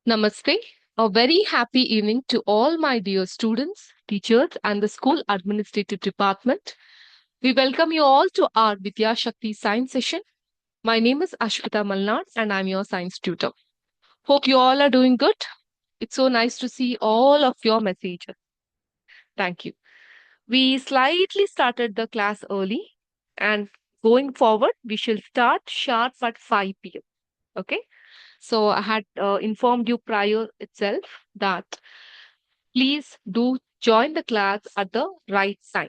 Namaste. A very happy evening to all my dear students, teachers, and the school administrative department. We welcome you all to our Vidya Shakti science session. My name is Ashwita Malnad and I'm your science tutor. Hope you all are doing good. It's so nice to see all of your messages. Thank you. We slightly started the class early and going forward, we shall start sharp at 5 p.m. Okay. So I had informed you prior itself that please do join the class at the right time.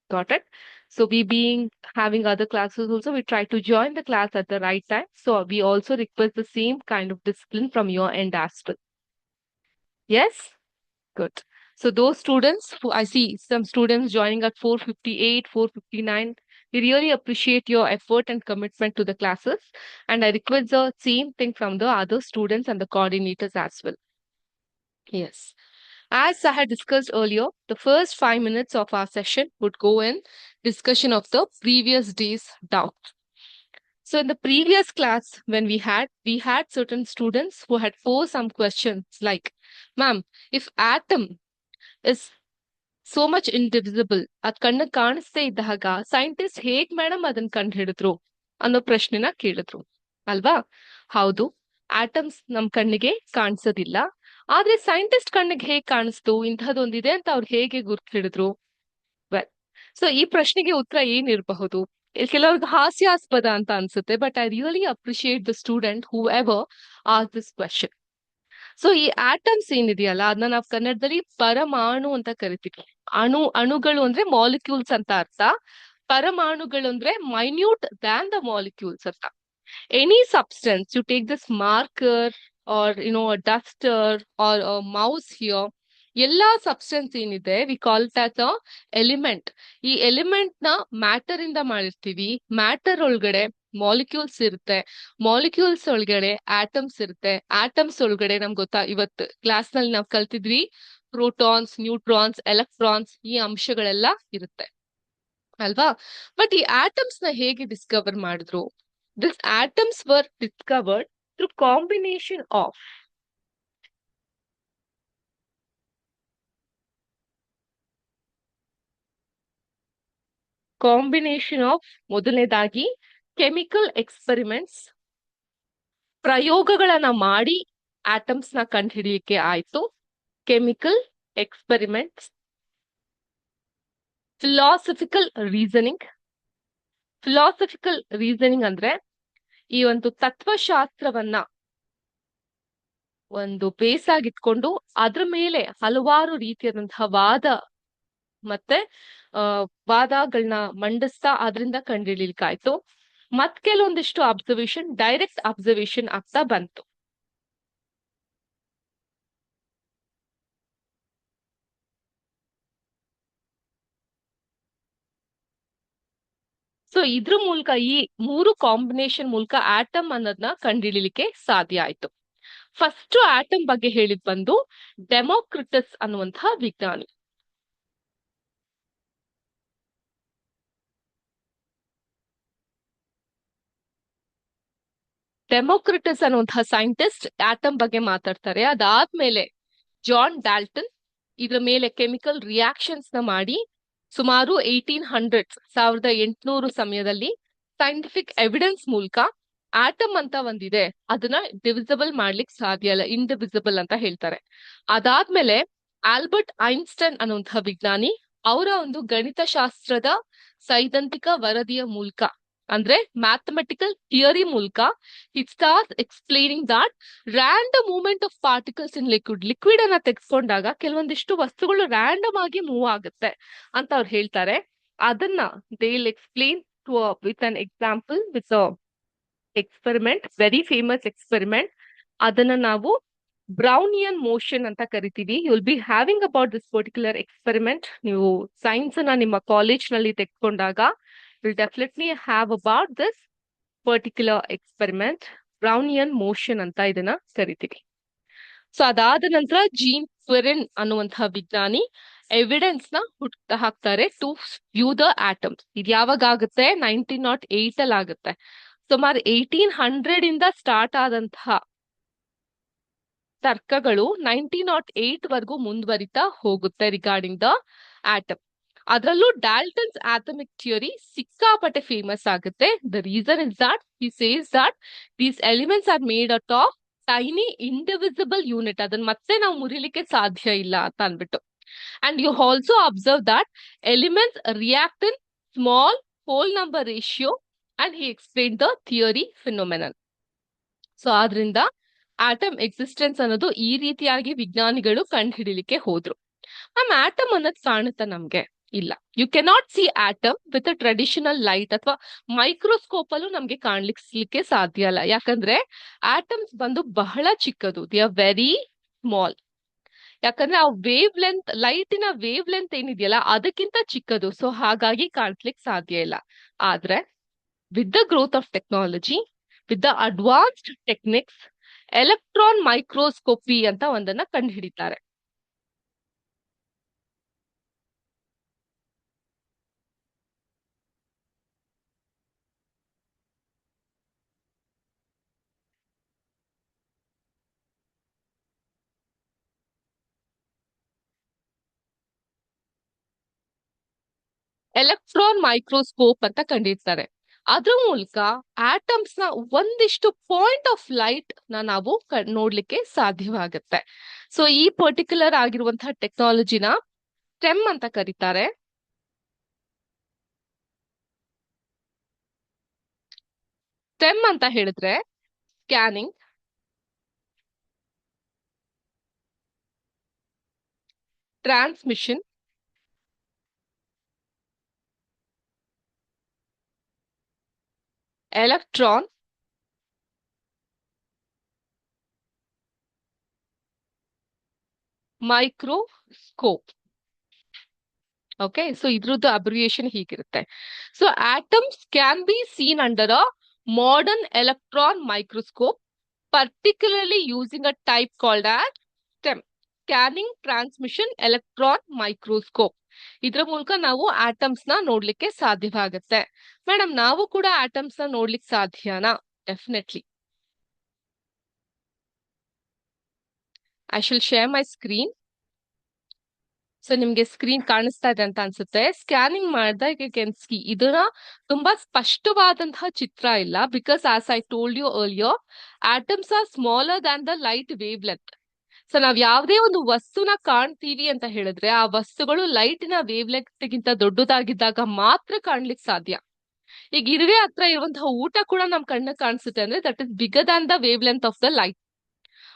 Got it? So we being having other classes also, we try to join the class at the right time. So we also request the same kind of discipline from your end as well. Yes? Good. So those students who I see some students joining at 4:58, 4:59, we really appreciate your effort and commitment to the classes. And I request the same thing from the other students and the coordinators as well. Yes. As I had discussed earlier, the first 5 minutes of our session would go in discussion of the previous day's doubt. So in the previous class, when we had certain students who had posed some questions like, ma'am, if atom is so much indivisible, ಅದ್ ಕಣ್ಣಿಗೆ ಕಾಣಿಸ್ದೇ ಇದ್ದಾಗ scientist ಹೇಗ್ madam ಅದನ್ನ ಕಂಡು ಹಿಡಿದ್ರು ಅನ್ನೋ ಪ್ರಶ್ನೆನ ಕೇಳಿದ್ರು ಅಲ್ವಾ? ಹೌದು, ಆಟಮ್ಸ್ ನಮ್ ಕಣ್ಣಿಗೆ ಕಾಣಿಸೋದಿಲ್ಲ. ಆದ್ರೆ ಸೈಂಟಿಸ್ಟ್ ಕಣ್ಣಿಗೆ ಹೇಗ್ ಕಾಣಿಸ್ತು, ಇಂಥದ್ದೊಂದಿದೆ ಅಂತ ಅವ್ರು ಹೇಗೆ ಗುರ್ತು ಹಿಡಿದ್ರು? ವೆಲ್, ಸೊ ಈ ಪ್ರಶ್ನೆಗೆ ಉತ್ತರ ಏನಿರಬಹುದು? ಕೆಲವ್ರಿಗೆ ಹಾಸ್ಯಾಸ್ಪದ ಅಂತ ಅನ್ಸುತ್ತೆ, but I really appreciate the student who ever as this question. So ಈ ಆಟಮ್ಸ್ ಏನಿದೆಯಲ್ಲ ಅದನ್ನ ನಾವು ಕನ್ನಡದಲ್ಲಿ ಪರಮಾಣು ಅಂತ ಕರಿತೀವಿ. ಅಣುಗಳು ಅಂದ್ರೆ ಮಾಲಿಕ್ಯೂಲ್ಸ್ ಅಂತ ಅರ್ಥ. ಪರಮಾಣುಗಳು ಅಂದ್ರೆ ಮೈನ್ಯೂಟ್ ದ್ಯಾನ್ ದ ಮಾಲಿಕ್ಯೂಲ್ಸ್ ಅಂತ. Any substance you take this marker or duster or mouse here, ಎಲ್ಲಾ ಸಬ್ಸ್ಟೆನ್ಸ್ ಏನಿದೆ we call it as a element. ಈ ಎಲಿಮೆಂಟ್ ನ ಮ್ಯಾಟರ್ ಇಂದ ಮಾಡಿರ್ತೀವಿ. ಮ್ಯಾಟರ್ ಒಳಗಡೆ ಮಾಲಿಕ್ಯೂಲ್ಸ್ ಇರುತ್ತೆ, ಮಾಲಿಕ್ಯೂಲ್ಸ್ ಒಳಗಡೆ ಆಟಮ್ಸ್ ಇರುತ್ತೆ, ಆಟಮ್ಸ್ ಒಳಗಡೆ ನಮ್ಗೆ ಗೊತ್ತಾ ಇವತ್ತು ಕ್ಲಾಸ್ ನಲ್ಲಿ ನಾವು ಕಲ್ತಿದ್ವಿ ಪ್ರೋಟಾನ್ಸ್, ನ್ಯೂಟ್ರಾನ್ಸ್, ಎಲೆಕ್ಟ್ರಾನ್ಸ್, ಈ ಅಂಶಗಳೆಲ್ಲ ಇರುತ್ತೆ ಅಲ್ವಾ? ಬಟ್ ಈ ಆಟಮ್ಸ್ ನ ಹೇಗೆ ಡಿಸ್ಕವರ್ ಮಾಡಿದ್ರು? This atoms var discovered through combination of ಮೊದಲನೇದಾಗಿ ಕೆಮಿಕಲ್ ಎಕ್ಸ್ಪೆರಿಮೆಂಟ್ಸ್, ಪ್ರಯೋಗಗಳನ್ನ ಮಾಡಿ ಆಟಮ್ಸ್ ನ ಕಂಡುಹಿಡಿಯಕ್ಕೆ ಆಯ್ತು. Chemical experiments, philosophical reasoning. Philosophical reasoning ಅಂದ್ರೆ ಈ ಒಂದು ತತ್ವಶಾಸ್ತ್ರವನ್ನ ಒಂದು ಬೇಸ್ ಆಗಿಟ್ಕೊಂಡು ಅದ್ರ ಮೇಲೆ ಹಲವಾರು ರೀತಿಯಾದಂತಹ ಮತ್ತೆ ವಾದಗಳನ್ನ ಮಂಡಿಸ್ತಾ ಅದರಿಂದ ಕಂಡುಹಿಡಿಲಿಕ್ಕಾಯ್ತು. ಮತ್ ಕೆಲವೊಂದಿಷ್ಟು ಅಬ್ಸರ್ವೇಷನ್, ಡೈರೆಕ್ಟ್ ಅಬ್ಸರ್ವೇಷನ್ ಆಗ್ತಾ ಬಂತು. ಸೊ ಇದ್ರ ಮೂಲಕ ಈ 3 ಕಾಂಬಿನೇಷನ್ ಮೂಲಕ ಆಟಮ್ ಅನ್ನೋದನ್ನ ಕಂಡುಹಿಡಿಲಿಕ್ಕೆ ಸಾಧ್ಯ ಆಯ್ತು. ಫಸ್ಟ್ ಆಟಮ್ ಬಗ್ಗೆ ಹೇಳಿದ್ ಬಂದು ಡೆಮೋಕ್ರಿಟಸ್ ಅನ್ನುವಂತಹ ವಿಜ್ಞಾನಿ. ಡೆಮೋಕ್ರಿಟಸ್ ಅನ್ನುವಂತಹ ಸೈಂಟಿಸ್ಟ್ ಆಟಮ್ ಬಗ್ಗೆ ಮಾತಾಡ್ತಾರೆ. ಅದಾದ್ಮೇಲೆ ಜಾನ್ ಡಾಲ್ಟನ್ ಇದ್ರ ಮೇಲೆ ಕೆಮಿಕಲ್ ರಿಯಾಕ್ಷನ್ಸ್ ನ ಮಾಡಿ ಸುಮಾರು 1800 ಸಮಯದಲ್ಲಿ ಸೈಂಟಿಫಿಕ್ ಎವಿಡೆನ್ಸ್ ಮೂಲಕ ಆಟಮ್ ಅಂತ ಒಂದಿದೆ, ಅದನ್ನ ಡಿವಿಸಿಬಲ್ ಮಾಡ್ಲಿಕ್ಕೆ ಸಾಧ್ಯ ಇಲ್ಲ, ಇಂಡಿವಿಸಿಬಲ್ ಅಂತ ಹೇಳ್ತಾರೆ. ಅದಾದ್ಮೇಲೆ ಆಲ್ಬರ್ಟ್ ಐನ್ಸ್ಟೈನ್ ಅನ್ನುವಂತಹ ವಿಜ್ಞಾನಿ ಅವರ ಒಂದು ಗಣಿತಶಾಸ್ತ್ರದ ಸೈದ್ಧಾಂತಿಕ ವರದಿಯ ಮೂಲಕ ಅಂದ್ರೆ ಮ್ಯಾಥಮೆಟಿಕಲ್ ಥಿಯರಿ ಮೂಲಕ it start explaining that random movement of particles in liquid ಅನ್ನ ತೆಗೆದುಕೊಂಡಾಗ ಕೆಲವೊಂದಿಷ್ಟು ವಸ್ತುಗಳು ರ್ಯಾಂಡಮ್ ಆಗಿ ಮೂವ್ ಆಗುತ್ತೆ ಅಂತ ಅವ್ರು ಹೇಳ್ತಾರೆ. ಅದನ್ನ they will explain with an example, with experiment, very famous experiment. ಅದನ್ನ ನಾವು ಬ್ರೌನಿಯನ್ ಮೋಷನ್ ಅಂತ ಕರಿತೀವಿ. You will be having about this particular experiment. ನೀವು ಸೈನ್ಸ್ ನ ನಿಮ್ಮ ಕಾಲೇಜ್ ನಲ್ಲಿ ತೆಗೆದುಕೊಂಡಾಗ will definitely have about this particular experiment. Brownian motion ಅಂತ ಇದನ್ನ ಕರಿತೀವಿ. ಸೊ ಅದಾದ ನಂತರ ಜೀನ್ ಕ್ವೆರಿನ್ ಅನ್ನುವಂತಹ ವಿಜ್ಞಾನಿ ಎವಿಡೆನ್ಸ್ ನ ಹುಟ್ಟು ಹಾಕ್ತಾರೆ ಟು ವ್ಯೂ ದ ಆಟಮ್ಸ್. ಇದು ಯಾವಾಗ ಆಗುತ್ತೆ? 1908 ಅಲ್ಲಿ ಆಗುತ್ತೆ. ಸುಮಾರು 1800 ಇಂದ ಸ್ಟಾರ್ಟ್ ಆದಂತಹ ತರ್ಕಗಳು 1908 ವರ್ಗೂ ಮುಂದುವರಿತಾ ಹೋಗುತ್ತೆ ರಿಗಾರ್ಡಿಂಗ್ ದ ಆಟಮ್. ಅದರಲ್ಲೂ ಡಾಲ್ಟನ್ಸ್ ಆಟಮಿಕ್ ಥಿಯರಿ ಸಿಕ್ಕಾಪಟ್ಟೆ ಫೇಮಸ್ ಆಗುತ್ತೆ. The reason is that he says that these elements are made out of tiny indivisible unit. ಅದನ್ನ ಮತ್ತೆ ನಾವು ಮುರಿಲಿಕ್ಕೆ ಸಾಧ್ಯ ಇಲ್ಲ ಅಂತ ಅನ್ಬಿಟ್ಟು. And you also observe that elements react in small whole number ratio, and he explained the theory phenomenon. So ಆದ್ರಿಂದ atom existence ಅನ್ನೋದು ಈ ರೀತಿಯಾಗಿ ವಿಜ್ಞಾನಿಗಳು ಕಂಡುಹಿಡಿಲಿಕ್ಕೆ ಹೋದ್ರು. ಮ್ಯಾಮ್ ಆಟಮ್ ಅನ್ನೋದು ಕಾಣುತ್ತಾ ನಮ್ಗೆ? ಇಲ್ಲ. You cannot see atom with a traditional light ಅಥವಾ ಮೈಕ್ರೋಸ್ಕೋಪ್ ಅಲ್ಲೂ ನಮ್ಗೆ ಕಾಣ್ಲಿಕ್ಕೆ ಸಾಧ್ಯ ಇಲ್ಲ. ಯಾಕಂದ್ರೆ ಆಟಮ್ಸ್ ಬಂದು ಬಹಳ ಚಿಕ್ಕದು. They are very small. ಯಾಕಂದ್ರೆ ಆ ವೇವ್ ಲೆಂತ್, ಲೈಟಿನ ವೇವ್ ಲೆಂತ್ ಏನಿದೆಯಲ್ಲ ಅದಕ್ಕಿಂತ ಚಿಕ್ಕದು. ಸೊ ಹಾಗಾಗಿ ಕಾಣಿಸ್ಲಿಕ್ಕೆ ಸಾಧ್ಯ ಇಲ್ಲ. ಆದ್ರೆ with the growth of technology, with the advanced techniques, electron microscopy ಅಂತ ಒಂದನ್ನ ಕಂಡುಹಿಡಿತಾರೆ. ಎಲೆಕ್ಟ್ರಾನ್ ಮೈಕ್ರೋಸ್ಕೋಪ್ ಅಂತ ಕಂಡಿರ್ತಾರೆ. ಅದ್ರ ಮೂಲಕ ಆಟಮ್ಸ್ ನ ಒಂದಿಷ್ಟು ಪಾಯಿಂಟ್ ಆಫ್ ಲೈಟ್ ನಾವು ನೋಡ್ಲಿಕ್ಕೆ ಸಾಧ್ಯವಾಗುತ್ತೆ. ಸೊ ಈ ಪರ್ಟಿಕ್ಯುಲರ್ ಆಗಿರುವಂತಹ ಟೆಕ್ನಾಲಜಿನ ಸ್ಟೆಮ್ ಅಂತ ಕರೀತಾರೆ. ಸ್ಟೆಮ್ ಅಂತ ಹೇಳಿದ್ರೆ scanning, transmission, electron, microscope. Okay, so ಇದ್ರದ್ದು ಅಬ್ರಿವಿಯೇಷನ್ ಹೀಗಿರುತ್ತೆ. So atoms can be seen under a modern electron microscope, particularly using a type called as STEM, Scanning Transmission Electron Microscope. ಇದ್ರ ಮೂಲಕ ನಾವು ಆಟಮ್ಸ್ ನ ನೋಡ್ಲಿಕ್ಕೆ ಸಾಧ್ಯವಾಗುತ್ತೆ. ಮೇಡಮ್, ನಾವು ಕೂಡ ಆಟಮ್ಸ್ ನ ನೋಡ್ಲಿಕ್ಕೆ ಸಾಧ್ಯನಾ? Definitely. I shall share my screen. So ನಿಮ್ಗೆ ಸ್ಕ್ರೀನ್ ಕಾಣಿಸ್ತಾ ಇದೆ ಅಂತ ಅನ್ಸುತ್ತೆ. ಸ್ಕ್ಯಾನಿಂಗ್ ಮಾಡಿದಾಗ ಇದನ್ನ ತುಂಬಾ ಸ್ಪಷ್ಟವಾದಂತಹ ಚಿತ್ರ ಇಲ್ಲ. Because as I told you earlier, atoms are smaller than the light wavelength. So ನಾವ್ ಯಾವ್ದೇ ಒಂದು ವಸ್ತುನ ಕಾಣ್ತೀವಿ ಅಂತ ಹೇಳಿದ್ರೆ ಆ ವಸ್ತುಗಳು ಲೈಟಿನ ವೇವ್ ಲೆಂತ್ ಗಿಂತ ದೊಡ್ಡದಾಗಿದ್ದಾಗ ಮಾತ್ರ ಕಾಣ್ಲಿಕ್ಕೆ ಸಾಧ್ಯ. ಈಗ ಇರುವೆ ಹತ್ರ ಇರುವಂತಹ ಊಟ ಕೂಡ ನಮ್ ಕಣ್ಣ ಕಾಣಿಸುತ್ತೆ ಅಂದ್ರೆ that is bigger than the wave length of the light.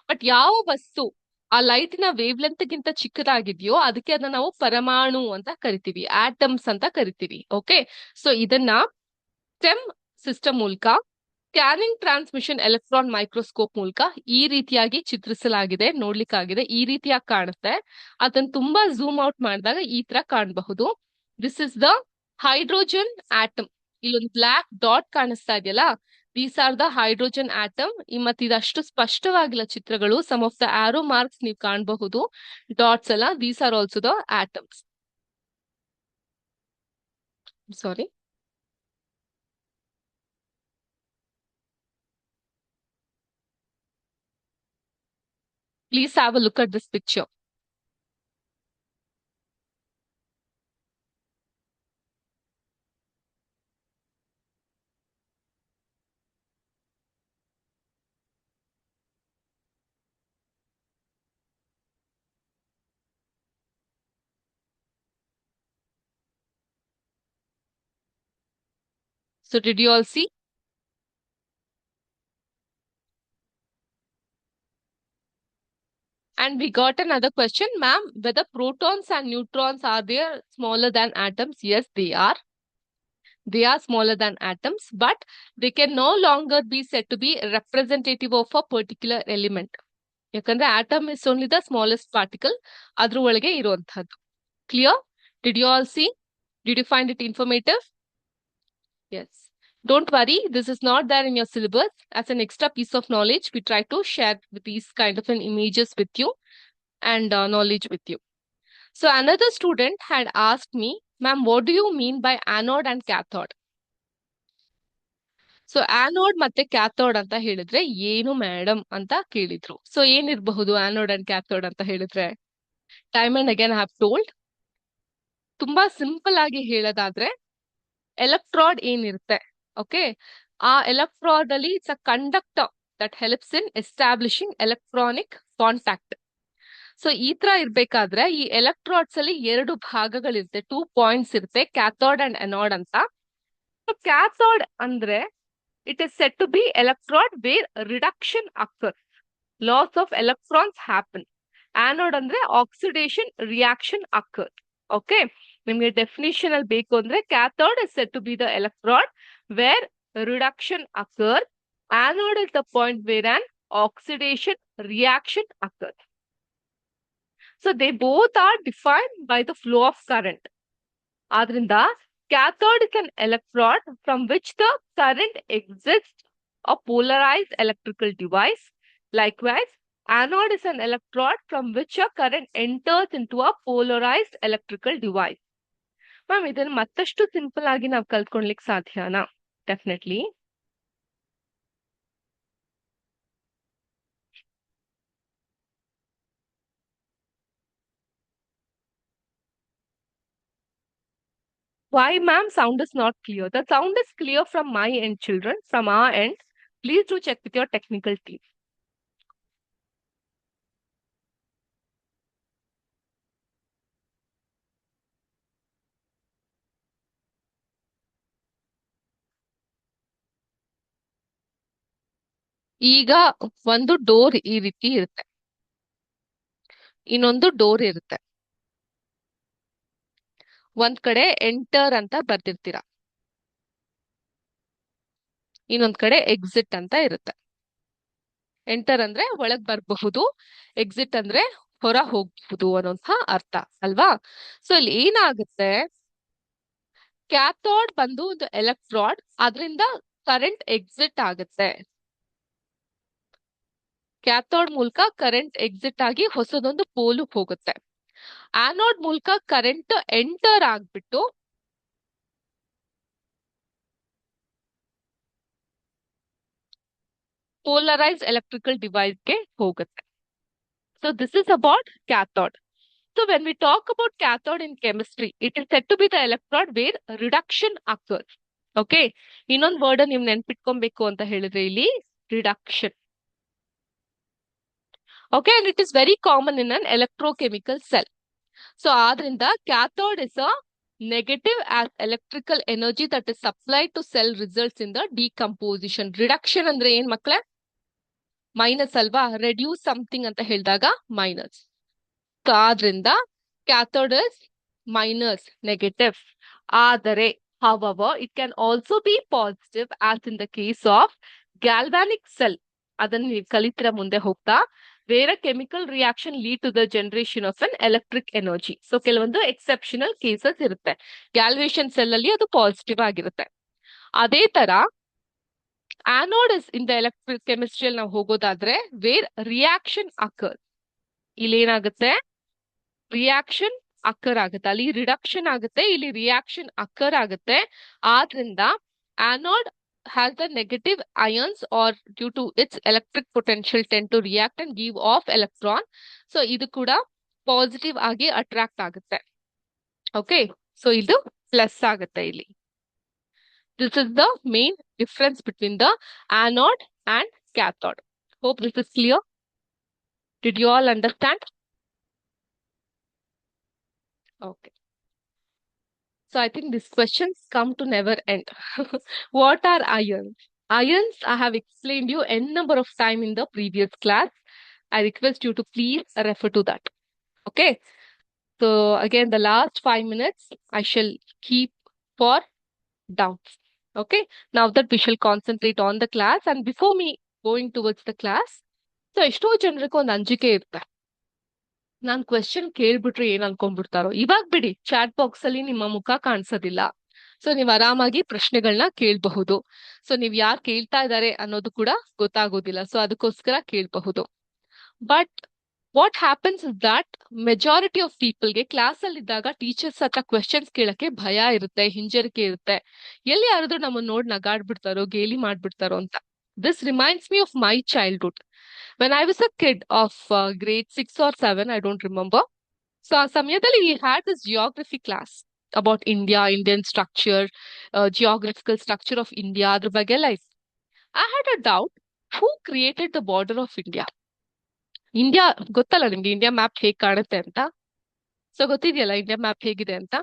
But ಯಾವ ವಸ್ತು ಆ ಲೈಟಿನ ವೇವ್ ಲೆಂತ್ ಗಿಂತ ಚಿಕ್ಕದಾಗಿದೆಯೋ ಅದಕ್ಕೆ ಅದನ್ನ ನಾವು ಪರಮಾಣು ಅಂತ ಕರಿತೀವಿ, ಆಟಮ್ಸ್ ಅಂತ ಕರಿತೀವಿ. ಓಕೆ, ಸೊ ಇದನ್ನ ಸ್ಟೆಮ್ ಸಿಸ್ಟಮ್ ಮೂಲಕ, ಸ್ಕ್ಯಾನಿಂಗ್ ಟ್ರಾನ್ಸ್ಮಿಷನ್ ಎಲೆಕ್ಟ್ರಾನ್ ಮೈಕ್ರೋಸ್ಕೋಪ್ ಮೂಲಕ ಈ ರೀತಿಯಾಗಿ ಚಿತ್ರಿಸಲಾಗಿದೆ, ನೋಡ್ಲಿಕ್ಕಾಗಿದೆ. ಈ ರೀತಿಯಾಗಿ ಕಾಣುತ್ತೆ. ಅದನ್ನ ತುಂಬಾ ಝೂಮ್ ಔಟ್ ಮಾಡಿದಾಗ ಈ ತರ ಕಾಣಬಹುದು. This is the hydrogen atom. ಇಲ್ಲೊಂದು ಬ್ಲಾಕ್ ಡಾಟ್ ಕಾಣಿಸ್ತಾ ಇದೆಯಲ್ಲ, these are the hydrogen atom. ಮತ್ತೆ ಇದಷ್ಟು ಸ್ಪಷ್ಟವಾಗಿಲ್ಲ ಚಿತ್ರಗಳು. Some of the arrow marks ನೀವು ಕಾಣಬಹುದು, ಡಾಟ್ಸ್ ಎಲ್ಲ. These are also the atoms. Sorry. Please have a look at this picture. So did you all see? And we got another question, ma'am, whether protons and neutrons are they smaller than atoms? Yes, they are. They are smaller than atoms, but they can no longer be said to be representative of a particular element. ಯಾಕಂದ್ರೆ atom is only the smallest particle. ಅದ್ರ ಒಳಗೆ ಇರುವಂತಹದ್ದು. Clear? Did you all see? Did you find it informative? Yes. Don't worry, this is not there in your syllabus. As an extra piece of knowledge, we try to share with these kind of images with you and knowledge with you. So another student had asked me, ma'am, what do you mean by anode and cathode? So anode ಮತ್ತೆ cathode ಅಂತ ಹೇಳಿದ್ರೆ ಏನು madam ಅಂತ ಕೇಳಿದ್ರು. So ಏನಿರಬಹುದು anode and cathode ಅಂತ ಹೇಳಿದ್ರೆ? Time and again have told. ತುಂಬಾ ಸಿಂಪಲ್ ಆಗಿ ಹೇಳೋದಾದ್ರೆ ಎಲೆಕ್ಟ್ರಾಡ್ ಏನಿರುತ್ತೆ, ಓಕೆ, ಆ ಎಲೆಕ್ಟ್ರಾಡ್ ಅಲ್ಲಿ it's a conductor that helps in establishing electronic contact. So ಈ ತರ ಇರ್ಬೇಕಾದ್ರೆ ಈ ಎಲೆಕ್ಟ್ರಾಡ್ಸ್ ಅಲ್ಲಿ ಎರಡು ಭಾಗಗಳಿರುತ್ತೆ, 2 ಪಾಯಿಂಟ್ಸ್ ಇರುತ್ತೆ, ಕ್ಯಾಥೋಡ್ ಅಂಡ್ ಅನೋಡ್ ಅಂತ. ಕ್ಯಾಥೋಡ್ ಅಂದ್ರೆ it is set to be electrode where reduction occurs, loss of electrons happen. Anode ಅಂದ್ರೆ ಆಕ್ಸಿಡೇಷನ್ ರಿಯಾಕ್ಷನ್ ಅಕ್ಕರ್ಸ್. ಓಕೆ, ನಿಮ್ಗೆ ಡೆಫಿನಿಷನ್ ಅಲ್ಲಿ ಬೇಕು ಅಂದ್ರೆ cathode is set to be the electrode where reduction occurs. Anode is the point where on oxidation reaction occurs. So they both are defined by the flow of current. ಆದ್ರಿಂದ cathode is an electrode from which the current exists, a polarized electrical device. Likewise, anode is an electrode from which a current enters into a polarized electrical device. Ma'am ಇದನ್ನ ಮತ್ತಷ್ಟು simple ಆಗಿ ನಾವು ಕಲ್ತ್ಕೊಳ್ಲಿಕ್ಕೆ ಸಾಧ್ಯನಾ? Definitely. Why, ma'am, sound is not clear? The sound is clear from my end, children, from our end. Please do check with your technical team. ಈಗ ಒಂದು door ಈ ರೀತಿ ಇರುತ್ತೆ, ಇನ್ನೊಂದು ಡೋರ್ ಇರುತ್ತೆ. ಒಂದ್ ಕಡೆ ಎಂಟರ್ ಅಂತ ಬರ್ದಿರ್ತೀರ, ಇನ್ನೊಂದ್ ಕಡೆ ಎಕ್ಸಿಟ್ ಅಂತ ಇರುತ್ತೆ. ಎಂಟರ್ ಅಂದ್ರೆ ಒಳಗ್ ಬರಬಹುದು, ಎಕ್ಸಿಟ್ ಅಂದ್ರೆ ಹೊರ ಹೋಗ್ಬಹುದು ಅನ್ನೋಂಥ ಅರ್ಥ ಅಲ್ವಾ? ಸೊ ಇಲ್ಲಿ ಏನಾಗುತ್ತೆ, ಕ್ಯಾಥೋಡ್ ಬಂದು ಒಂದು ಎಲೆಕ್ಟ್ರಾಡ್, ಅದರಿಂದ ಕರೆಂಟ್ ಎಕ್ಸಿಟ್ ಆಗುತ್ತೆ. ಕ್ಯಾಥೋಡ್ ಮೂಲಕ ಕರೆಂಟ್ ಎಕ್ಸಿಟ್ ಆಗಿ ಹೊಸದೊಂದು ಪೋಲು ಹೋಗುತ್ತೆ. ಆನೋಡ್ ಮೂಲಕ ಕರೆಂಟ್ ಎಂಟರ್ ಆಗ್ಬಿಟ್ಟು polarized electrical device ಗೆ ಹೋಗುತ್ತೆ. So this is about cathode. So when we talk about cathode in chemistry, it is said to be the electrode where reduction occurs. Okay, ಇನ್ನೊಂದು word ನೀವು ನೆನ್ಪಿಟ್ಕೊಬೇಕು ಅಂತ ಹೇಳಿದ್ರೆ ಇಲ್ಲಿ reduction. Okay, and it is very common in an electrochemical cell. So ಆದ್ರಿಂದ cathode is a negative as electrical energy that is supplied to cell results in the decomposition. Reduction ಅಂದ್ರೆ ಏನ್ ಮಕ್ಳೇ? Minus ಅಲ್ವಾ? Reduce something ಅಂತ ಹೇಳಿದಾಗ minus. So ಆದ್ರಿಂದ cathode is minus, negative. ಆದರೆ however it can also be positive as in the case of galvanic cell. ಅದನ್ನ ನೀವು ಕಲಿತೀರ ಮುಂದೆ ಹೋಗ್ತಾ. where a chemical reaction lead to the generation of an electric energy. So ಕೆಲವೊಂದು exceptional cases ಇರುತ್ತೆ. Galvanic cell ಅಲ್ಲಿ ಅದು positive ಆಗಿರುತ್ತೆ. ಅದೇ ತರ anode is in the electric ಕೆಮಿಸ್ಟ್ರಿಯಲ್ಲಿ ನಾವು ಹೋಗೋದಾದ್ರೆ ವೇರ್ ರಿಯಾಕ್ಷನ್ ಅಕರ್. ಇಲ್ಲಿ ಏನಾಗುತ್ತೆ, ರಿಯಾಕ್ಷನ್ ಅಕರ್ ಆಗುತ್ತೆ, ಅಲ್ಲಿ ರಿಡಕ್ಷನ್ ಆಗುತ್ತೆ, ಇಲ್ಲಿ ರಿಯಾಕ್ಷನ್ ಅಕರ್ ಆಗುತ್ತೆ. ಆದ್ರಿಂದ anode has the negative ions or due to its electric potential tend to react and give off electron. So ಇದು ಕೂಡ ಪಾಸಿಟಿವ್ ಆಗಿ ಅಟ್ರಾಕ್ಟ್ ಆಗುತ್ತೆ. ಓಕೆ, ಸೊ ಇದು ಪ್ಲಸ್ ಆಗುತ್ತೆ ಇಲ್ಲಿ. This is the main difference between the anode and cathode. Hope this is clear. Did you all understand? Okay. So I think these questions come to never end. What are ions? Ions, I have explained you n number of time in the previous class. I request you to please refer to that. Okay. So again, the last 5 minutes I shall keep for doubts. Okay. Now that we shall concentrate on the class, and before me going towards the class, so ಎಷ್ಟೋ ಜನರಿಗೆ ಒಂದು ಅಂಜಿಕೆ ಇರುತ್ತೆ, ನಾನ್ question ಕೇಳ್ಬಿಟ್ರೆ ಏನ್ ಅನ್ಕೊಂಡ್ಬಿಡ್ತಾರೋ. ಇವಾಗ ಬಿಡಿ, chat box ಅಲ್ಲಿ ನಿಮ್ಮ ಮುಖ ಕಾಣಿಸೋದಿಲ್ಲ. ಸೊ ನೀವ್ ಆರಾಮಾಗಿ ಪ್ರಶ್ನೆಗಳನ್ನ ಕೇಳಬಹುದು. ಸೊ ನೀವ್ ಯಾರು ಕೇಳ್ತಾ ಇದ್ದಾರೆ ಅನ್ನೋದು ಕೂಡ ಗೊತ್ತಾಗೋದಿಲ್ಲ. ಸೊ ಅದಕ್ಕೋಸ್ಕರ ಕೇಳಬಹುದು. But what happens is that majority of ಪೀಪಲ್ಗೆ ಕ್ಲಾಸ್ ಅಲ್ಲಿ ಇದ್ದಾಗ ಟೀಚರ್ಸ್ ಹತ್ರ ಕ್ವೆಶನ್ಸ್ ಕೇಳಕ್ಕೆ ಭಯ ಇರುತ್ತೆ, ಹಿಂಜರಿಕೆ ಇರುತ್ತೆ. ಎಲ್ಲಿ ಯಾರಾದ್ರೂ ನಮ್ಮನ್ನ ನೋಡಿ ನಗಾಡ್ಬಿಡ್ತಾರೋ, ಗೇಲಿ ಮಾಡ್ಬಿಡ್ತಾರೋ ಅಂತ. This reminds me of my childhood. When I was a kid of grade 6 or 7, I don't remember. So ಆ ಸಮಯದಲ್ಲಿ we had this geography class about India, Indian structure, geographical structure of India, ಅದ್ರ ಬಗ್ಗೆ ಎಲ್ಲ ಇತ್ತು. I had a doubt, who created the border of India? India ಗೊತ್ತಲ್ಲ ನಿಮ್ಗೆ, India map ಹೇಗ್ ಕಾಣುತ್ತೆ ಅಂತ. ಸೊ ಗೊತ್ತಿದೆಯಲ್ಲ ಇಂಡಿಯಾ ಮ್ಯಾಪ್ ಹೇಗಿದೆ ಅಂತ?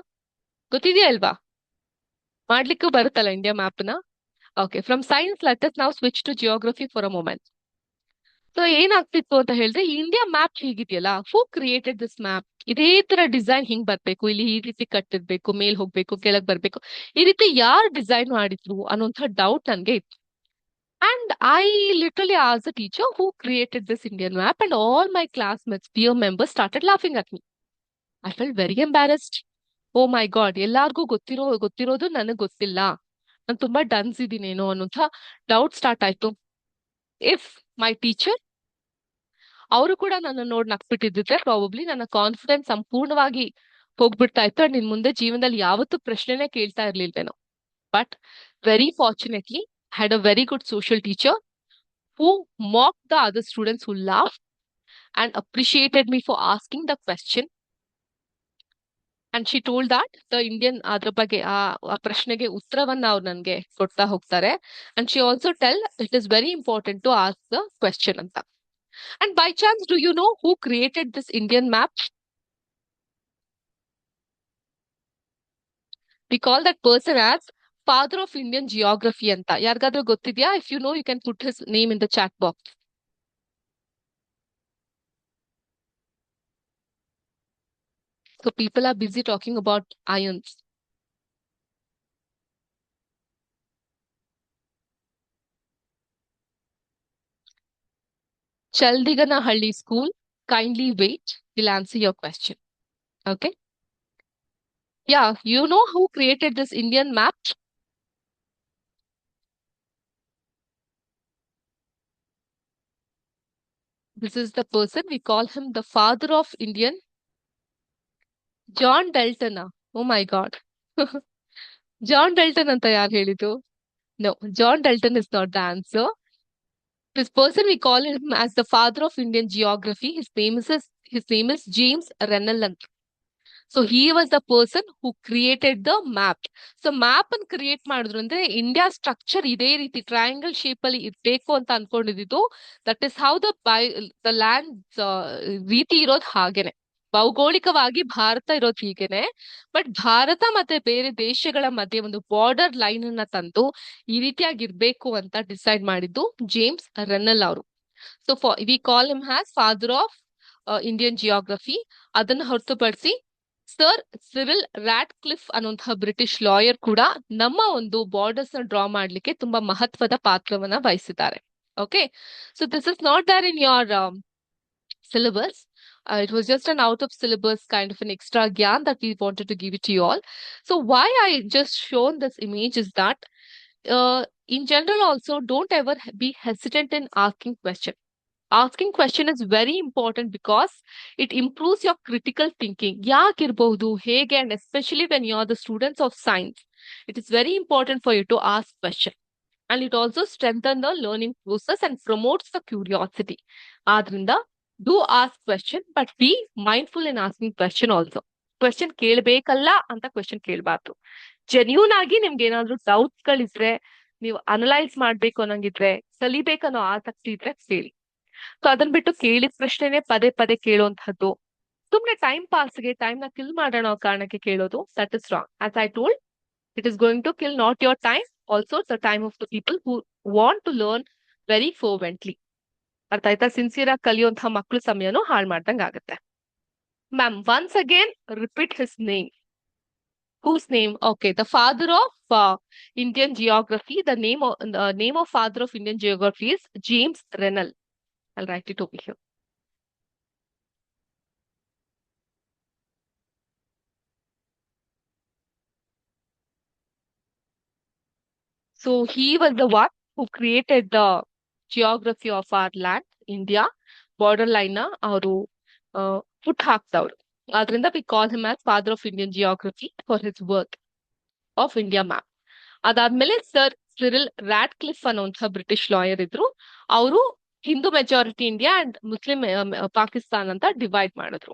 ಗೊತ್ತಿದೆಯಾ ಇಲ್ವಾ? ಮಾಡ್ಲಿಕ್ಕೂ ಬರುತ್ತಲ್ಲ ಇಂಡಿಯಾ ಮ್ಯಾಪ್ ನ. Okay, from science let us ನಾವು switch to geography for a moment. So ಏನಾಗ್ತಿತ್ತು ಅಂತ ಹೇಳಿದ್ರೆ, ಇಂಡಿಯಾ ಮ್ಯಾಪ್ ಹೇಗಿದೆಯಲ್ಲ, ಹೂ ಕ್ರಿಯೇಟೆಡ್ ದಿಸ್ ಮ್ಯಾಪ್? ಇದೇ ತರ ಡಿಸೈನ್ ಹಿಂಗ್ ಬರ್ಬೇಕು, ಇಲ್ಲಿ ಈ ರೀತಿ ಕಟ್ಟಿರ್ಬೇಕು, ಮೇಲ್ ಹೋಗ್ಬೇಕು, ಕೆಳಗ್ ಬರ್ಬೇಕು, ಈ ರೀತಿ ಯಾರು ಡಿಸೈನ್ ಮಾಡಿದ್ರು ಅನ್ನೋಂಥ ಡೌಟ್ ನನ್ಗೆ ಇತ್ತು. And I literally asked the teacher who created this Indian map, and all my classmates, peer members started laughing at me. I felt very embarrassed. Oh my God, ಎಲ್ಲಾರ್ಗೂ ಗೊತ್ತಿರೋದು ನನಗ್ ಗೊತ್ತಿಲ್ಲ, ನಾನು ತುಂಬಾ ಡನ್ಸ್ ಇದೀನೇನೋ ಅನ್ನೋಂಥ ಡೌಟ್ ಸ್ಟಾರ್ಟ್ ಆಯ್ತು. ಇಫ್ ಮೈ ಟೀಚರ್ ಅವರು ಕೂಡ ನನ್ನ ನೋಡಿ ನಕ್ಬಿಟ್ಟಿದ್ರೆ ಪ್ರಾಬಬ್ಲಿ ನನ್ನ ಕಾನ್ಫಿಡೆನ್ಸ್ ಸಂಪೂರ್ಣವಾಗಿ ಹೋಗ್ಬಿಡ್ತಾ ಇತ್ತು, ಅಂಡ್ ಇನ್ ಮುಂದೆ ಜೀವನದಲ್ಲಿ ಯಾವತ್ತೂ ಪ್ರಶ್ನೆನೇ ಕೇಳ್ತಾ ಇರ್ಲಿಲ್ವೇನೋ. But very fortunately had a very good social teacher who mocked the other students who laughed and appreciated me for asking the question. And she told that the Indian ಅದ್ರ ಬಗ್ಗೆ ಆ ಪ್ರಶ್ನೆಗೆ ಉತ್ತರವನ್ನ ಅವ್ರು ನನ್ಗೆ ಕೊಡ್ತಾ ಹೋಗ್ತಾರೆ. And she also tell it is very important to ask the question ಅಂತ. And by chance, do you know who created this Indian map? We call that person as father of Indian geography ಅಂತ. ಯಾರಿಗಾದ್ರೂ ಗೊತ್ತಿದ್ಯಾ? If you know, you can put his name in the chat box. So people are busy talking about ions. Chaldiganahalli School, kindly wait. We'll answer your question. Okay. Yeah, you know who created this Indian map? This is the person, we call him the father of Indian, John Dalton. Oh my God. John Dalton ಅಂತ ಯಾರು ಹೇಳಿದ್ದು? No, John Dalton is not the answer. This person, we call him as the father of Indian geography. His name is James Rennell. So he was the person who created the map. So map ಅನ್ನು create ಮಾಡಿದ್ರು ಅಂದ್ರೆ India structure ಇದೇ ರೀತಿ triangle shape ಅಲ್ಲಿ ಇರ್ಬೇಕು ಅಂತ ಅನ್ಕೊಂಡಿದ್ದು. That is how the land ರೀತಿ ಇರೋದು ಹಾಗೇನೆ. ಭೌಗೋಳಿಕವಾಗಿ ಭಾರತ ಇರೋದು ಹೀಗೇನೆ. ಬಟ್ ಭಾರತ ಮತ್ತೆ ಬೇರೆ ದೇಶಗಳ ಮಧ್ಯೆ ಒಂದು ಬಾರ್ಡರ್ ಲೈನ್ ಅನ್ನ ತಂದು ಈ ರೀತಿಯಾಗಿರ್ಬೇಕು ಅಂತ ಡಿಸೈಡ್ ಮಾಡಿದ್ದು ಜೇಮ್ಸ್ ರನ್ನಲ್ ಅವರು. So we call him has father of Indian geography. ಅದನ್ನ ಹೊರತುಪಡಿಸಿ ಸರ್ ಸಿರಿಲ್ ರಾಟ್ಕ್ಲಿಫ್ ಅನ್ನುವಂತಹ ಬ್ರಿಟಿಷ್ ಲಾಯರ್ ಕೂಡ ನಮ್ಮ ಒಂದು ಬಾರ್ಡರ್ಸ್ ನ ಡ್ರಾ ಮಾಡ್ಲಿಕ್ಕೆ ತುಂಬಾ ಮಹತ್ವದ ಪಾತ್ರವನ್ನ ವಹಿಸಿದ್ದಾರೆ. Okay, so this is not there in your syllabus. It was just an out of syllabus kind of an extra gyan that we wanted to give it to you all. So why I just shown this image is that in general also, don't ever be hesitant in asking question. Asking question is very important because it improves your critical thinking. ಯಾಕಿರ್ಬಹುದು, ಹೇಗೆ, and especially when you are the students of science, it is very important for you to ask question. And it also strengthens the learning process and promotes the curiosity. ಆದ್ರಿಂದ do ask question, but be mindful in asking question also. Question ಕೇಳಬೇಕಲ್ಲ ಅಂತ question ಕೇಳಬಾರ್ದು. Genuine ಆಗಿ ನಿಮ್ಗೆ ಏನಾದ್ರು doubts ಗಳಿದ್ರೆ, ನೀವು analyse ಮಾಡ್ಬೇಕು ಅನ್ನಂಗಿದ್ರೆ, ಕಲಿಬೇಕನ್ನೋ ಆಸಕ್ತಿ ಇದ್ರೆ ಕೇಳಿ. ಸೊ ಅದನ್ನ ಬಿಟ್ಟು ಕೇಳಿದ ಪ್ರಶ್ನೆನೆ ಪದೇ ಪದೇ ಕೇಳುವಂತಹದ್ದು, ಸುಮ್ನೆ ಟೈಮ್ ಪಾಸ್ಗೆ ಟೈಮ್ ನ ಕಿಲ್ ಮಾಡೋಣ ಕಾರಣಕ್ಕೆ ಕೇಳೋದು, that is wrong. As I told, it is going to kill not your time, also the time of the people who want to learn very fervently. ಅರ್ಥ ಆಯ್ತಾ? ಸಿನ್ಸಿಯರ್ ಆಗಿ ಕಲಿಯುವಂತಹ ಮಕ್ಕಳು ಸಮಯನೂ ಹಾಳು ಮಾಡ್ದಂಗ ಆಗುತ್ತೆ. Ma'am, once again repeat his name. Whose name? Okay, the father of Indian geography. The name of father of Indian geography is James Rennell. I'll write it over here. So he was the one who created the geography of our land, India. Borderline ಅವರು ಹುಟ್ಟು ಹಾಕ್ದವ್ರು. ಆದ್ರಿಂದ we call him as father of Indian geography for his work of India map. ಅದಾದ್ಮೇಲೆ sir Cyril Radcliffe ಅನ್ನುವಂತಹ British lawyer ಇದ್ರು. ಅವರು Hindu majority India and Muslim Pakistan ಅಂತ divide ಮಾಡಿದ್ರು.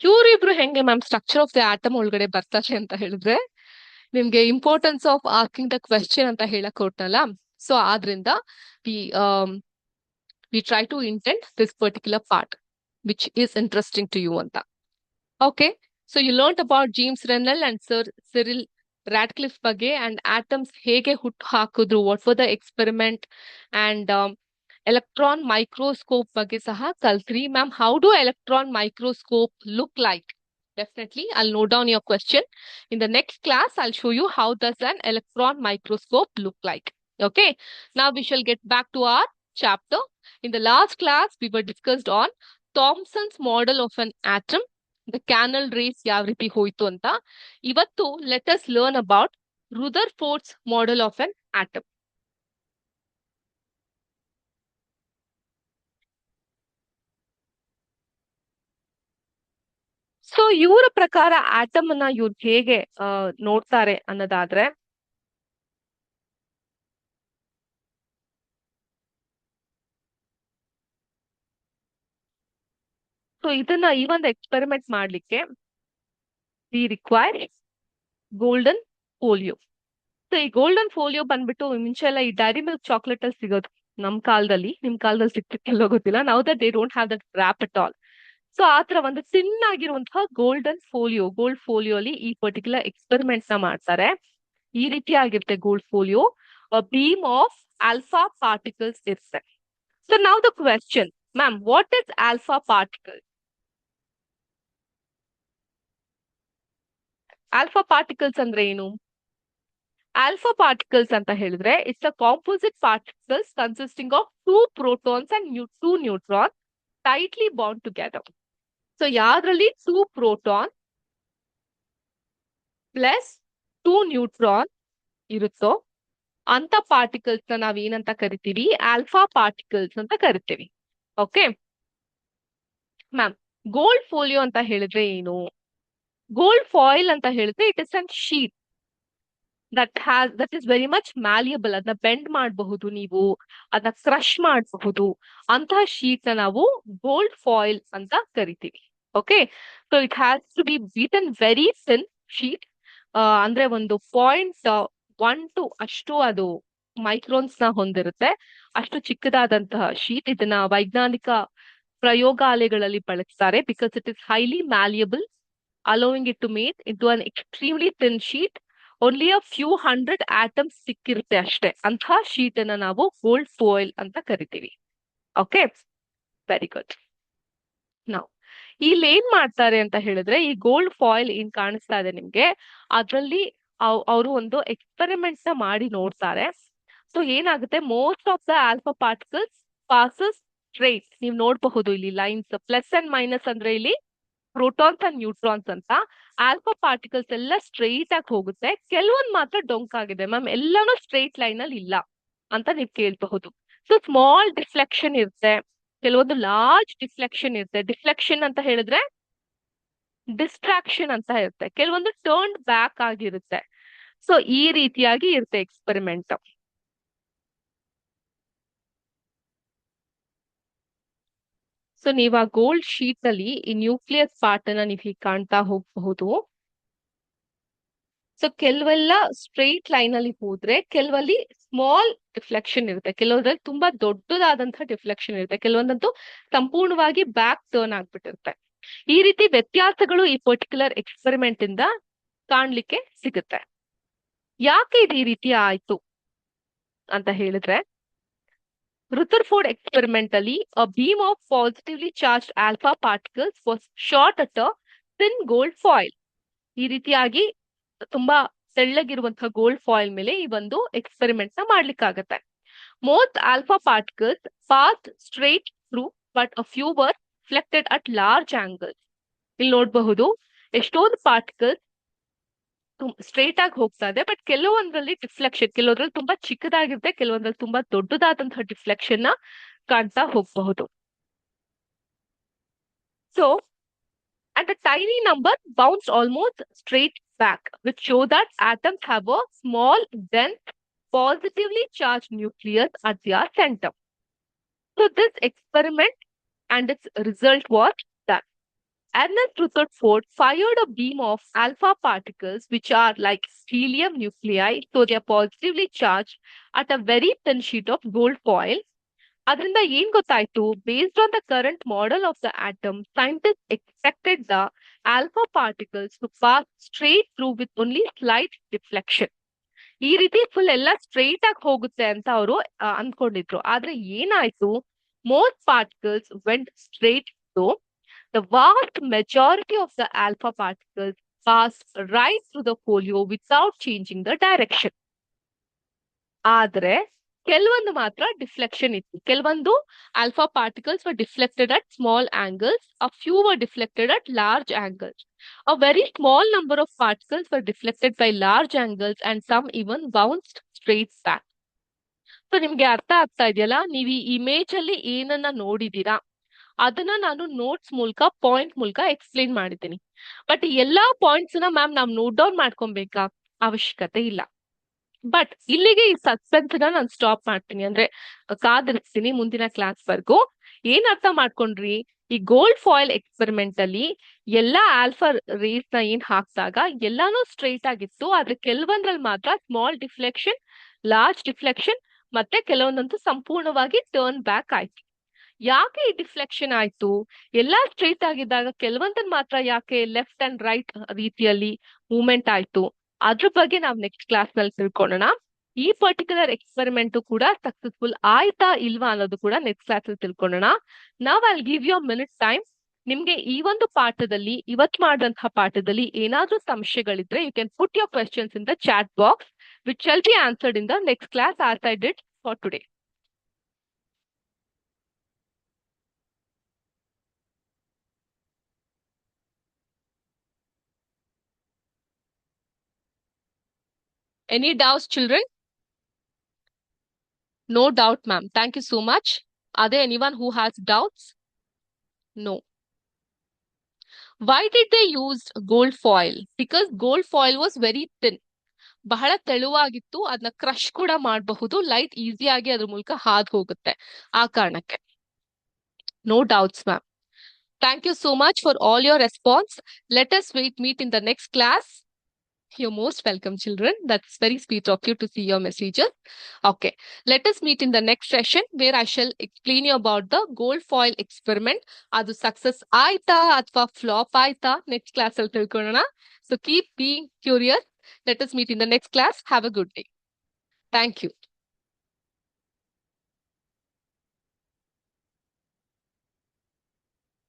ಇವ್ರಿಬ್ರು ಹೆಂಗೆ ma'am structure of the atom ಒಳಗಡೆ ಬರ್ತಾರೆ ಅಂತ ಹೇಳಿದ್ರೆ, ನಿಮ್ಗೆ importance of asking the question ಅಂತ ಹೇಳಕ್ ಕೊಟ್ಟಲ್ಲ. ಸೊ ಆದ್ರಿಂದ we we try to intend this particular part which is interesting to you ಅಂತ. Okay, so you learnt about James Renell and Sir Cyril Radcliffe ಬಗ್ಗೆ and atoms ಹೇಗೆ ಹುಟ್ಟು ಹಾಕಿದ್ರು, what were the experiment and electron microscope ಬಗ್ಗೆ ಸಹ ಕಲ್ತ್ರಿ. Ma'am, how do electron microscope look like? Definitely, I'll note down your question. In the next class, I'll show you how does an electron microscope look like. Okay, now we shall get back to our chapter. In the last class, we were discussed on Thomson's model of an atom, the canal race ಯಾವ ರೀತಿ ಹೋಯ್ತು ಅಂತ. ಇವತ್ತು let us learn about Rutherford's model of an atom. So ಇವರ ಪ್ರಕಾರ atom ಅನ್ನ ಇವ್ರು ಹೇಗೆ ನೋಡ್ತಾರೆ ಅನ್ನೋದಾದ್ರೆ, ಸೊ ಇದನ್ನ ಈ ಒಂದು ಎಕ್ಸ್ಪೆರಿಮೆಂಟ್ ಮಾಡ್ಲಿಕ್ಕೆ we require golden folio. So ಈ ಗೋಲ್ಡನ್ ಫೋಲಿಯೋ ಬಂದ್ಬಿಟ್ಟು ಮುಂಚೆ ಎಲ್ಲ ಈ ಡೈರಿ ಮಿಲ್ಕ್ ಚಾಕ್ಲೇಟ್ ಅಲ್ಲಿ ಸಿಗೋದು ನಮ್ ಕಾಲದಲ್ಲಿ. ನಿಮ್ ಕಾಲದಲ್ಲಿ ಸಿಕ್ತಿಲ್ಲೋ ಗೊತ್ತಿಲ್ಲ. Now that they don't have that wrap at all. So ಆತರ ಒಂದು ತಿನ್ ಆಗಿರುವಂತಹ ಗೋಲ್ಡನ್ ಫೋಲಿಯೋ, ಗೋಲ್ಡ್ ಫೋಲಿಯೋ ಅಲ್ಲಿ ಈ ಪರ್ಟಿಕ್ಯುಲರ್ ಎಕ್ಸ್ಪೆರಿಮೆಂಟ್ ನ ಮಾಡ್ತಾರೆ. ಈ ರೀತಿ ಆಗಿರುತ್ತೆ gold folio. Beam of alpha particles ಇರುತ್ತೆ. ಸೊ ನಾವ್ the question, ma'am, what is alpha particle? Alpha particles ಅಂದ್ರೆ ಏನು? ಆಲ್ಫಾ ಪಾರ್ಟಿಕಲ್ಸ್ ಅಂತ ಹೇಳಿದ್ರೆ it's a composite particles consisting of 2 protons and 2 neutrons tightly bound together. So ಯಾವ್ದ್ರಲ್ಲಿ 2 proton plus 2 neutron ಇರುತ್ತೋ ಅಂತ particles ನ ನಾವ್ ಏನಂತ ಕರಿತೀವಿ? ಆಲ್ಫಾ ಪಾರ್ಟಿಕಲ್ಸ್ ಅಂತ ಕರಿತೀವಿ. ಓಕೆ ಮ್ಯಾಮ್, ಗೋಲ್ಡ್ ಫೋಲಿಯೋ ಅಂತ ಹೇಳಿದ್ರೆ ಏನು? ಗೋಲ್ಡ್ ಫಾಯಿಲ್ ಅಂತ ಹೇಳಿದ್ರೆ it is an sheet that is very much malleable. ಅದನ್ನ ಬೆಂಡ್ ಮಾಡಬಹುದು, ನೀವು ಅದನ್ನ ಕ್ರಶ್ ಮಾಡಬಹುದು. ಅಂತಹ ಶೀಟ್ ನ ನಾವು ಗೋಲ್ಡ್ ಫಾಯಿಲ್ ಅಂತ ಕರಿತೀವಿ. Okay, so it has to be beaten very thin sheet. ಅಂದ್ರೆ ಒಂದು 0.12 ಅಷ್ಟು ಅದು ಮೈಕ್ರೋನ್ಸ್ ನ ಹೊಂದಿರುತ್ತೆ. ಅಷ್ಟು ಚಿಕ್ಕದಾದಂತಹ ಶೀಟ್. ಇದನ್ನ ವೈಜ್ಞಾನಿಕ ಪ್ರಯೋಗಾಲಯಗಳಲ್ಲಿ ಬಳಸ್ತಾರೆ because it is highly malleable, allowing it to mate into an extremely thin sheet. Only a few 100 atoms ಸಿಕ್ಕಿರುತ್ತೆ ಅಷ್ಟೇ. ಅಂತಹ ಶೀಟ್ ಅನ್ನ ನಾವು ಗೋಲ್ಡ್ ಫಾಯಿಲ್ ಅಂತ ಕರಿತೀವಿ. Okay, very good. ನಾವು ಇಲ್ಲಿ ಏನ್ ಮಾಡ್ತಾರೆ ಅಂತ ಹೇಳಿದ್ರೆ, ಈ ಗೋಲ್ಡ್ ಫಾಯಿಲ್ ಏನ್ ಕಾಣಿಸ್ತಾ ಇದೆ ನಿಮ್ಗೆ, ಅದ್ರಲ್ಲಿ ಅವರು ಒಂದು ಎಕ್ಸ್ಪೆರಿಮೆಂಟ್ ನ ಮಾಡಿ ನೋಡ್ತಾರೆ. ಸೊ ಏನಾಗುತ್ತೆ, most of the alpha particles passes straight. ನೀವು ನೋಡಬಹುದು ಇಲ್ಲಿ ಲೈನ್ಸ್ ಪ್ಲಸ್ ಅಂಡ್ ಮೈನಸ್ ಅಂದ್ರೆ ಇಲ್ಲಿ ಪ್ರೋಟಾನ್ಸ್ ಅಂಡ್ ನ್ಯೂಟ್ರಾನ್ಸ್ ಅಂತ. ಆಲ್ಫಾ ಪಾರ್ಟಿಕಲ್ಸ್ ಎಲ್ಲ ಸ್ಟ್ರೈಟ್ ಆಗಿ ಹೋಗುತ್ತೆ, ಕೆಲವೊಂದು ಮಾತ್ರ ಡೊಂಕ್ ಆಗಿದೆ. ಮ್ಯಾಮ್, ಎಲ್ಲಾನು ಸ್ಟ್ರೈಟ್ ಲೈನ್ ಅಲ್ಲಿ ಇಲ್ಲ ಅಂತ ನೀವು ಕೇಳಬಹುದು. ಸೊ ಸ್ಮಾಲ್ ಡಿಫ್ಲೆಕ್ಷನ್ ಇರುತ್ತೆ, ಕೆಲವೊಂದು ಲಾರ್ಜ್ ಡಿಫ್ಲೆಕ್ಷನ್ ಇರುತ್ತೆ. ಡಿಫ್ಲೆಕ್ಷನ್ ಅಂತ ಹೇಳಿದ್ರೆ ಡಿಸ್ಟ್ರಾಕ್ಷನ್ ಅಂತ ಇರುತ್ತೆ, ಕೆಲವೊಂದು ಟರ್ನ್ ಬ್ಯಾಕ್ ಆಗಿರುತ್ತೆ. ಸೊ ಈ ರೀತಿಯಾಗಿ ಇರುತ್ತೆ ಎಕ್ಸ್ಪೆರಿಮೆಂಟ್. ಸೊ ನೀವು ಆ ಗೋಲ್ಡ್ ಶೀಟ್ ಅಲ್ಲಿ ಈ ನ್ಯೂಕ್ಲಿಯಸ್ ಪಾರ್ಟ್ ಅನ್ನ ನೀವು ಹೀಗೆ ಕಾಣ್ತಾ ಹೋಗಬಹುದು. ಸೊ ಕೆಲವೆಲ್ಲ ಸ್ಟ್ರೈಟ್ ಲೈನ್ ಅಲ್ಲಿ ಹೋದ್ರೆ ಕೆಲವಲ್ಲಿ ಸ್ಮಾಲ್ ಡಿಫ್ಲೆಕ್ಷನ್ ಇರುತ್ತೆ, ಕೆಲವೊಂದ್ರಲ್ಲಿ ತುಂಬಾ ದೊಡ್ಡದಾದಂತಹ ಡಿಫ್ಲೆಕ್ಷನ್ ಇರುತ್ತೆ, ಕೆಲವೊಂದಂತೂ ಸಂಪೂರ್ಣವಾಗಿ ಬ್ಯಾಕ್ ಟರ್ನ್ ಆಗ್ಬಿಟ್ಟಿರುತ್ತೆ. ಈ ರೀತಿ ವ್ಯತ್ಯಾಸಗಳು ಈ ಪರ್ಟಿಕ್ಯುಲರ್ ಎಕ್ಸ್ಪೆರಿಮೆಂಟ್ ಇಂದ ಕಾಣ್ಲಿಕ್ಕೆ ಸಿಗುತ್ತೆ. ಯಾಕೆ ಇದು ಈ ರೀತಿ ಆಯ್ತು ಅಂತ ಹೇಳಿದ್ರೆ, ರುದರ್ಫೋರ್ಡ್ ಎಕ್ಸ್ಪೆರಿಮೆಂಟ್ ಅಲ್ಲಿ a beam of positively charged alpha particles was shot at a thin gold foil. ಈ ರೀತಿಯಾಗಿ ತುಂಬಾ ತೆಳ್ಳಗಿರುವಂತಹ ಗೋಲ್ಡ್ ಫಾಯಿಲ್ ಮೇಲೆ ಈ ಒಂದು ಎಕ್ಸ್ಪೆರಿಮೆಂಟ್ ನ ಮಾಡ್ಲಿಕ್ಕಾಗತ್ತೆ. Most alpha particles pass straight through but a few were reflected at large angle. ಇಲ್ಲಿ ನೋಡಬಹುದು ಎಷ್ಟೊಂದು ಪಾರ್ಟಿಕಲ್ಸ್ ಸ್ಟ್ರೈಟ್ ಆಗಿ ಹೋಗ್ತಾ ಇದೆ. ಬಟ್ ಕೆಲವೊಂದ್ರಲ್ಲಿ ಡಿಫ್ಲೆಕ್ಷನ್, ಕೆಲವೊಂದ್ರಲ್ಲಿ ತುಂಬಾ ಚಿಕ್ಕದಾಗಿರುತ್ತೆ, ಕೆಲವೊಂದ್ರಲ್ಲಿ ತುಂಬಾ ದೊಡ್ಡದಾದಂತಹ ಡಿಫ್ಲೆಕ್ಷನ್ ನ ಕಾಣ್ತಾ ಹೋಗಬಹುದು. So and a tiny number bounced almost straight back, which show that atoms have a small, dense, positively charged nucleus at their center. So this experiment and its result was that Ernest Rutherford fired a beam of alpha particles, which are like helium nuclei, so they are positively charged, at a very thin sheet of gold foil. ಅದರಿಂದ ಏನ್ ಗೊತ್ತಾಯ್ತು, based on the current model of the atom, scientist expected the alpha particles to pass straight through with only slight deflection. ಈ ರೀತಿ full ಎಲ್ಲ straight ಆಗಿ ಹೋಗುತ್ತೆ ಅಂತ ಅವರು ಅನ್ಕೊಂಡಿದ್ರು. ಆದ್ರೆ ಏನಾಯ್ತು, most particles went straight through. The vast majority of the alpha particles pass right through the foil without changing the direction. ಆದ್ರೆ ಕೆಲವೊಂದು ಮಾತ್ರ ಡಿಫ್ಲೆಕ್ಷನ್ ಇತ್ತು. ಕೆಲವೊಂದು alpha particles were deflected at small angles, a few were deflected at large angles. A very small number of particles were deflected by large angles and some even bounced straight back. So ನಿಮ್ಗೆ ಅರ್ಥ ಆಗ್ತಾ ಇದೆಯಲ್ಲ, ನೀವು ಈ image ಅಲ್ಲಿ ಏನನ್ನ ನೋಡಿದೀರಾ ಅದನ್ನ ನಾನು ನೋಟ್ಸ್ ಮೂಲಕ ಪಾಯಿಂಟ್ ಮೂಲಕ ಎಕ್ಸ್ಪ್ಲೇನ್ ಮಾಡಿದ್ದೀನಿ. ಬಟ್ ಎಲ್ಲಾ ಪಾಯಿಂಟ್ಸ್ ನ ಮ್ಯಾಮ್ ನಾವು ನೋಟ್ ಡೌನ್ ಮಾಡ್ಕೊಬೇಕಾ? ಅವಶ್ಯಕತೆ ಇಲ್ಲ. ಬಟ್ ಇಲ್ಲಿಗೆ ಈ ಸಸ್ಪೆನ್ಸ್ ನಾನು ಸ್ಟಾಪ್ ಮಾಡ್ತೀನಿ, ಅಂದ್ರೆ ಕಾದಿರಿಸ್ತೀನಿ ಮುಂದಿನ ಕ್ಲಾಸ್ ವರ್ಗು. ಏನ್ ಅರ್ಥ ಮಾಡ್ಕೊಂಡ್ರಿ, ಈ ಗೋಲ್ಡ್ ಫಾಯಿಲ್ ಎಕ್ಸ್ಪೆರಿಮೆಂಟ್ ಅಲ್ಲಿ ಎಲ್ಲಾ ಆಲ್ಫಾ ರೇಸ್ ನ ಏನ್ ಹಾಕ್ದಾಗ ಎಲ್ಲಾನು ಸ್ಟ್ರೈಟ್ ಆಗಿತ್ತು. ಆದ್ರೆ ಕೆಲವೊಂದ್ರಲ್ಲಿ ಮಾತ್ರ ಸ್ಮಾಲ್ ಡಿಫ್ಲೆಕ್ಷನ್, ಲಾರ್ಜ್ ಡಿಫ್ಲೆಕ್ಷನ್, ಮತ್ತೆ ಕೆಲವೊಂದಂತೂ ಸಂಪೂರ್ಣವಾಗಿ ಟರ್ನ್ ಬ್ಯಾಕ್ ಆಯ್ತು. ಯಾಕೆ ಈ ಡಿಫ್ಲೆಕ್ಷನ್ ಆಯ್ತು? ಎಲ್ಲಾ ಸ್ಟ್ರೈಟ್ ಆಗಿದ್ದಾಗ ಕೆಲವೊಂದನ್ ಮಾತ್ರ ಯಾಕೆ ಲೆಫ್ಟ್ ಅಂಡ್ ರೈಟ್ ರೀತಿಯಲ್ಲಿ ಮೂವ್ಮೆಂಟ್ ಆಯ್ತು? ಅದ್ರ ಬಗ್ಗೆ ನಾವು ನೆಕ್ಸ್ಟ್ ಕ್ಲಾಸ್ ನಲ್ಲಿ ತಿಳ್ಕೊಳ್ಳೋಣ. ಈ ಪರ್ಟಿಕ್ಯುಲರ್ ಎಕ್ಸ್ಪೆರಿಮೆಂಟ್ ಕೂಡ ಸಕ್ಸಸ್ಫುಲ್ ಆಯ್ತಾ ಇಲ್ವಾ ಅನ್ನೋದು ಕೂಡ ನೆಕ್ಸ್ಟ್ ಕ್ಲಾಸ್ ಅಲ್ಲಿ ತಿಳ್ಕೊಳ್ಳೋಣ. ನಾವ್ I give you minute time. ನಿಮ್ಗೆ ಈ ಒಂದು ಪಾಠದಲ್ಲಿ, ಇವತ್ ಮಾಡಿದಂತಹ ಪಾಠದಲ್ಲಿ ಏನಾದ್ರೂ ಸಂಶಯಗಳಿದ್ರೆ you can put your questions in the chat box which shall be answered in the next class as I did for today. Any doubts, children? No doubt, ma'am. Thank you so much. Are there anyone who has doubts? No. Why did they use gold foil? Because gold foil was very thin. ಬಹಳ ತೆಳುವಾಗಿತ್ತು, ಅದನ್ನ crush ಕೂಡ ಮಾಡಬಹುದು, light ಈಸಿಯಾಗಿ ಅದ್ರ ಮೂಲಕ ಹಾದು ಹೋಗುತ್ತೆ, ಆ ಕಾರಣಕ್ಕೆ. No doubts ma'am. Thank you so much for all your response. Let us meet in the next class. You're most welcome, children. That's very sweet of you to see your messages. Okay, let us meet in the next session where I shall explain you about the gold foil experiment. Adu success aita athwa flop aita next class al tilkolona. So keep being curious. Let us meet in the next class. Have a good day. Thank you.